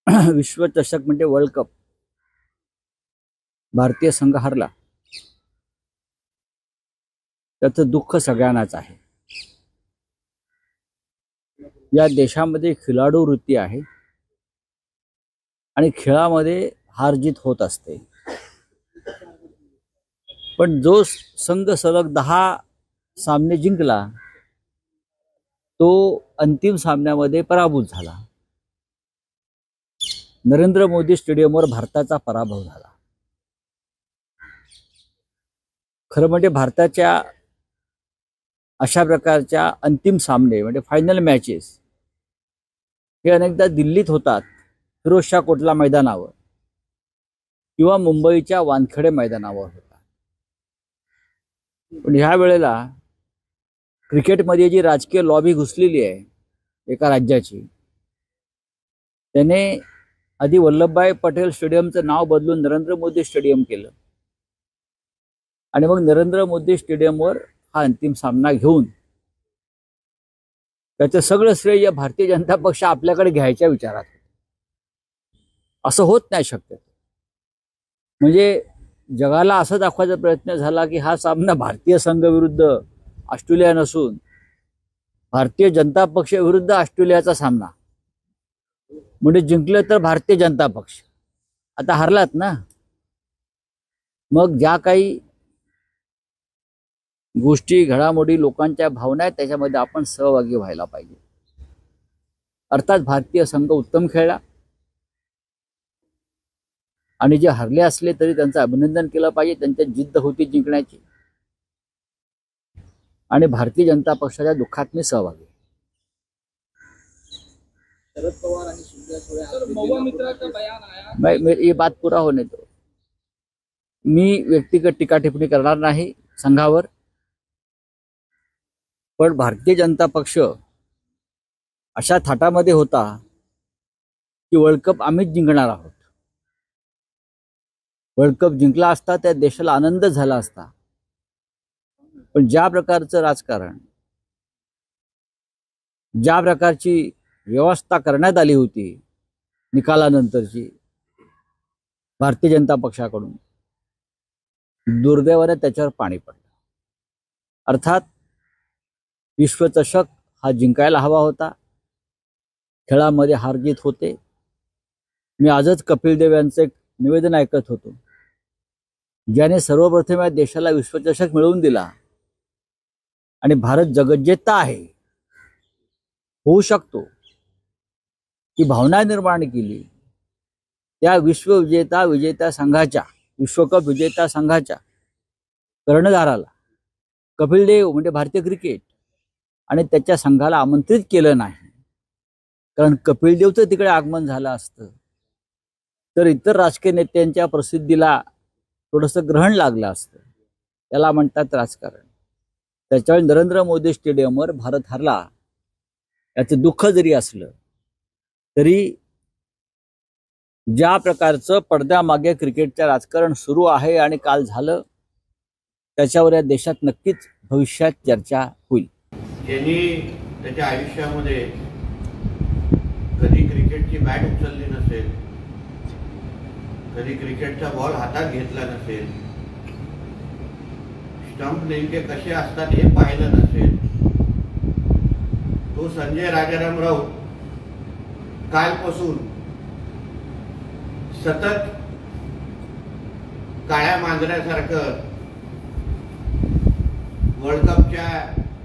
विश्वचषक म्हणजे world cup भारतीय संघ हरला, त्याचं दुःख सगळ्यांनाच आहे. या देशामध्ये खिलाडू वृत्ती आहे आणि खेळामध्ये हार जीत होत असते. पण जो संघ सलग 10 सामने जिंकला तो अंतिम सामन्यामध्ये पराभूत झाला. नरेंद्र मोदी स्टेडियमवर भारताचा पराभव झाला. खरं म्हणजे भारताच्या अशा प्रकारच्या अंतिम सामने म्हणजे फायनल मॅचेस हे अनेकदा दिल्लीत होतात, फिरोजशाह कोटला मैदानावर किंवा मुंबईच्या वानखेडे मैदानावर होतात. पण ह्या वेळेला क्रिकेटमध्ये जी राजकीय लॉबी घुसलेली आहे एका राज्याची, त्याने आधी वल्लभभाई पटेल स्टेडियमचं नाव बदलून नरेंद्र मोदी स्टेडियम केलं आणि मग नरेंद्र मोदी स्टेडियमवर हा अंतिम सामना घेऊन त्याचं सगळं श्रेय भारतीय जनता पक्ष आपल्याकडे घ्यायच्या विचारात. असं होत नाही शक्य. म्हणजे जगाला असं दाखवायचा प्रयत्न झाला की हा सामना भारतीय संघ विरुद्ध ऑस्ट्रेलिया नसून भारतीय जनता पक्ष विरुद्ध ऑस्ट्रेलियाचा सामना. म्हणजे जिंकलं तर भारतीय जनता पक्ष, आता हरलात ना. मग ज्या काही गोष्टी घडामोडी लोकांच्या भावना आहेत त्याच्यामध्ये आपण सहभागी व्हायला पाहिजे. अर्थात भारतीय संघ उत्तम खेळला आणि जे हरले असले तरी त्यांचं अभिनंदन केलं पाहिजे. त्यांच्यात जिद्द होती जिंकण्याची आणि भारतीय जनता पक्षाच्या दुःखात मी सहभागी. शरद पवार आणि सुप्रिया सुळे महुआ मित्रा का बयान आया, मैं ये बात पूरा होने दो. मी व्यक्तिगत टीका टिप्पणी करणार नाही संघावर, पण भारतीय जनता पक्ष अशा थाटामध्ये होता की वर्ल्ड कप आम्हीच जिंकणार आहोत. वर्ल्ड कप जिंकला असता त्या देशाला आनंद झाला असता. पण ज्या प्रकारचं राजकारण, ज्या प्रकारची व्यवस्था करण्यात आली होती निकालानंतरची भारतीय जनता पक्षाकडून, दुर्दैवाने त्याच्यावर पाणी पडलं. अर्थात विश्वचषक हा जिंकायला हवा होता. खेळामध्ये हार जीत होते. मी आजच कपिल देव यांचं एक निवेदन ऐकत होतो, ज्याने सर्वप्रथम या देशाला विश्वचषक मिळवून दिला आणि भारत जगज्जेता आहे, होऊ शकतो ही भावना निर्माण केली. त्या विजेत्या संघाच्या, विश्वकप विजेत्या संघाच्या कर्णधाराला कपिल देव म्हणजे भारतीय क्रिकेट आणि त्याच्या संघाला आमंत्रित केलं नाही. कारण कपिल देवचं तिकडे आगमन झालं असतं तर इतर राजकीय नेत्यांच्या प्रसिद्धीला थोडंसं ग्रहण लागलं असतं. त्याला म्हणतात राजकारण. त्याच्यावेळी नरेंद्र मोदी स्टेडियमवर भारत हरला, याचं दुःख जरी असलं तरी ज्या प्रकारचं पडद्यामागे क्रिकेटचं राजकारण सुरू आहे आणि काल झालं त्याच्यावर या देशात नक्कीच भविष्यात चर्चा होईल. ज्यांनी त्याच्या आयुष्यामध्ये कधी क्रिकेटची बॅट उचलली नसेल, कधी क्रिकेटचा बॉल हातात घेतला नसेल, स्टंप नेमके कसे असतात हे पाहिलं नसेल, तो संजय राजाराम राऊत कालपासून सतत काळ्या मांजऱ्यासारखं वर्ल्ड कपच्या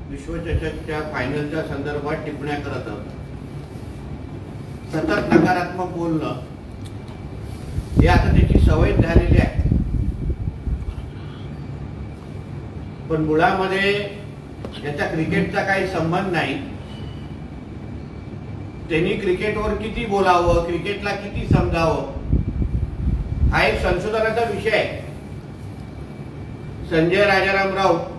विश्वचषकच्या फायनलच्या संदर्भात टिप्पण्या करत होता. सतत नकारात्मक बोलणं हे आता त्याची सवय झालेली आहे. पण मुळामध्ये याचा क्रिकेटचा काही संबंध नाही. त्यांनी क्रिकेटवर किती बोलावं, क्रिकेटला किती समजावं हा एक संशोधनाचा विषय आहे. संजय राजाराम राऊत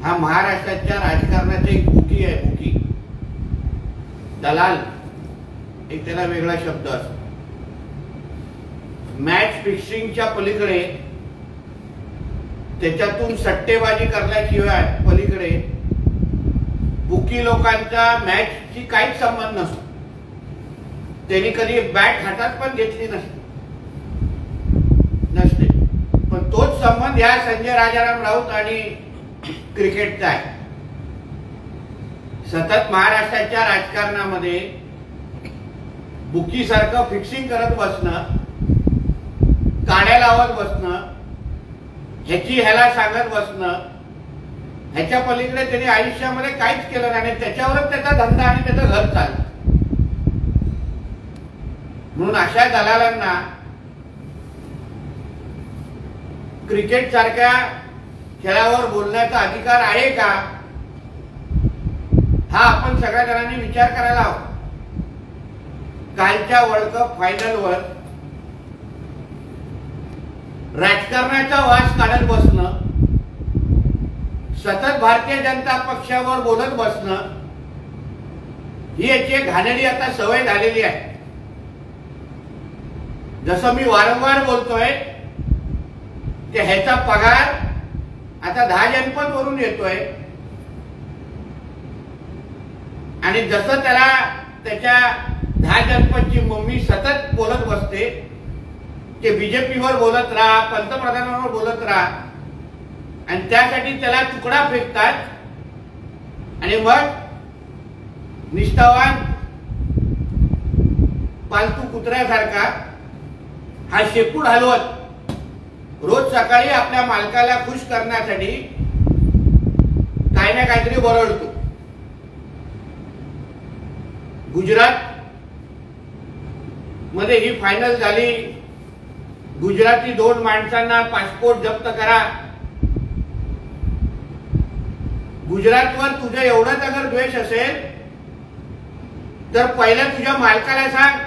हा महाराष्ट्राच्या राजकारणाचा एक बुकी आहे. बुकी दलाल एक त्याला वेगळा शब्द असतो. मॅच फिक्सिंगच्या पलीकडे, त्याच्यातून सट्टेबाजी करण्याशिवाय पलीकडे बुकी लोकांचा मॅचशी काहीच संबंध नसतो. त्यांनी कधी बॅट हातात पण घेतली नसते, पण तोच संबंध या संजय राजाराम राऊत आणि क्रिकेटचा आहे. सतत महाराष्ट्राच्या राजकारणामध्ये बुकी सारखं फिक्सिंग करत बसणं, काड्या लावत बसणं, ह्याला सांगत बसणं, ह्याच्या पलीकडे त्यांनी आयुष्यामध्ये काहीच केलं नाही आणि त्याच्यावरच त्याचा धंदा आणि त्याचं घर चाललं. म्हणून अशा दलालांना क्रिकेट सारख्या खेळावर बोलण्याचा अधिकार आहे का, हा आपण सगळ्या जणांनी विचार करायला हवा. कालच्या वर्ल्ड कप फायनलवर राजकारणाचा वास काढत बसणं, सतत भारतीय जनता पक्षावर बोलत बसणं, ही याची एक घाणेरडी आता सवय झालेली आहे. जसं मी वारंवार बोलतोय की ह्याचा पगार आता 10 जनपद वरून येतोय आणि जसं त्याला त्याच्या 10 जनपदची मम्मी सतत बोलत बसते की बीजेपीवर बोलत राहा, पंतप्रधानांवर बोलत राहा, आणि त्यासाठी त्याला तुकडा फेकतात आणि मग निष्ठावान पालतू कुत्र्यासारखा हा शेपूट हलवत रोज सकाळी आपल्या मालकाला खुश करण्यासाठी काही ना काहीतरी बरळतो. गुजरात मध्ये ही फायनल झाली. गुजराती 2 माणसांना पासपोर्ट जप्त करा. गुजरातवर तुझं एवढाच अगर द्वेष असेल तर पहिला तुझ्या मालकाला सांग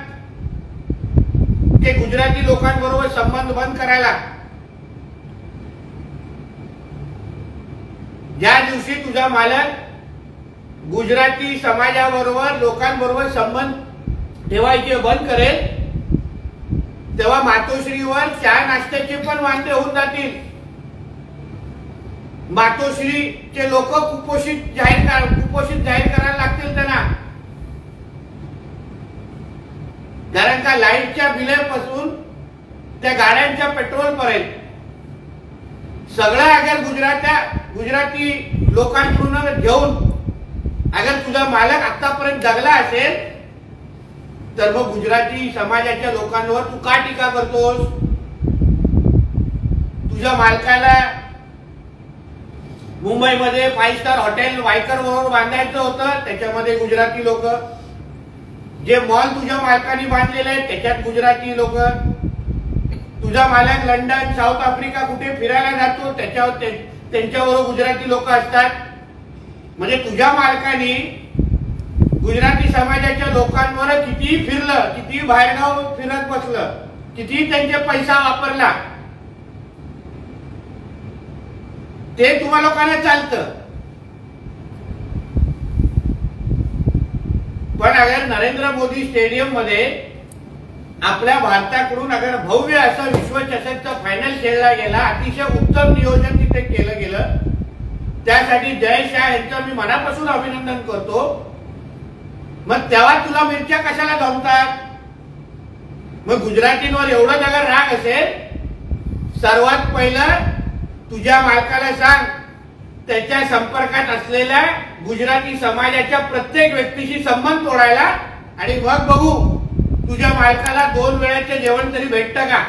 की गुजराती लोकांबरोबर संबंध बंद करायला. ज्या दिवशी तुझा मालक गुजराती समाजाबरोबर लोकांबरोबर संबंध ठेवायचे बंद करेल तेव्हा मातोश्रीवर चहा नाश्त्याचे पण वांदे होऊन जातील. मातोश्रीचे लोक कुपोषित जाहीर करायला लागतील त्यांना. कारण का लाईटच्या बिलापासून त्या गाड्यांच्या पेट्रोल पर्यंत सगळं अगर गुजराती लोकांकडून घेऊन अगर तुझा मालक आतापर्यंत जगला असेल तर मग गुजराती समाजाच्या लोकांवर तू का टीका करतोस? तुझ्या मालकाला मुंबईमध्ये 5 स्टार हॉटेल वायकर बरोबर बांधायचं होतं, त्याच्यामध्ये गुजराती लोक. जे मॉल तुझ्या मालकाने बांधलेले आहेत त्याच्यात गुजराती लोक. तुझा मालक लंडन, साऊथ आफ्रिका कुठे फिरायला जातो त्याच्यावर त्यांच्याबरोबर गुजराती लोक असतात. म्हणजे तुझ्या मालकाने गुजराती समाजाच्या लोकांवर कितीही फिरलं, कितीही बाहेरगाव फिरत बसलं, कितीही त्यांचे पैसा वापरला, ते तुम्हा लोकांना चालतं. पण अगर नरेंद्र मोदी स्टेडियम मध्ये आपल्या भारताकडून अगर भव्य असं विश्वचषकचा फायनल खेळला गेला, अतिशय उत्तम नियोजन तिथे केलं गेलं, त्यासाठी जय शाह यांचं मी मनापासून अभिनंदन करतो. मग तेव्हा तुला मिरच्या कशाला जमतात? मग गुजरातींवर एवढं अगर राग असेल, सर्वात पहिलं तुझ्या मालकाला सांग त्याच्या संपर्कात असलेल्या गुजराती समाजाच्या प्रत्येक व्यक्तीशी संबंध तोडायला, आणि मग बघू तुझ्या मालकाला 2 वेळेचे जेवण तरी भेटतं का.